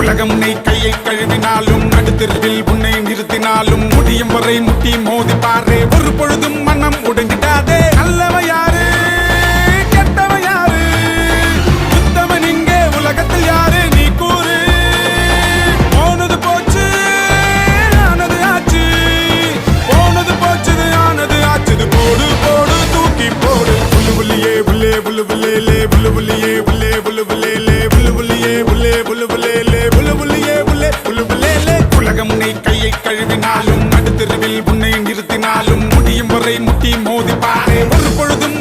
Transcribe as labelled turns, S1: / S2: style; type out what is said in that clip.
S1: உலகம் உன்னை கையை கழுவினாலும் நடுத்தெருவில் உன்னை நிறுத்தினாலும் முடியும் வரை முட்டி மோதி பாரு. ஒரு பொழுதும் மனம் உடைஞ்சிடாதே. நல்லவ யாரு கெட்டவ யாரு, உத்தமன் இங்கே உலகத்தில் யாரு நீ கூறு. போனது போச்சு ஆனது ஆச்சு, போனது போச்சுது ஆனது ஆச்சுது. போடு போடு தூக்கி போடு. புல்லு புள்ளியே புல்லே புல்லு புல்லேலே புல்லு புள்ளியே புல்லே புல்லு புல்லேலே புல்லு புள்ளியே புல்லே புல்லு புல்லேலே புல்லு புள்ளியே புல்லே புல்லு புல்லேலே. உலகம் உன்னை கையை கழுவினாலும் நடுத்தெருவில் உன்னை நிறுத்தினாலும் முடியும் வரை முட்டி மோதி பாரு. ஒரு பொழுதும்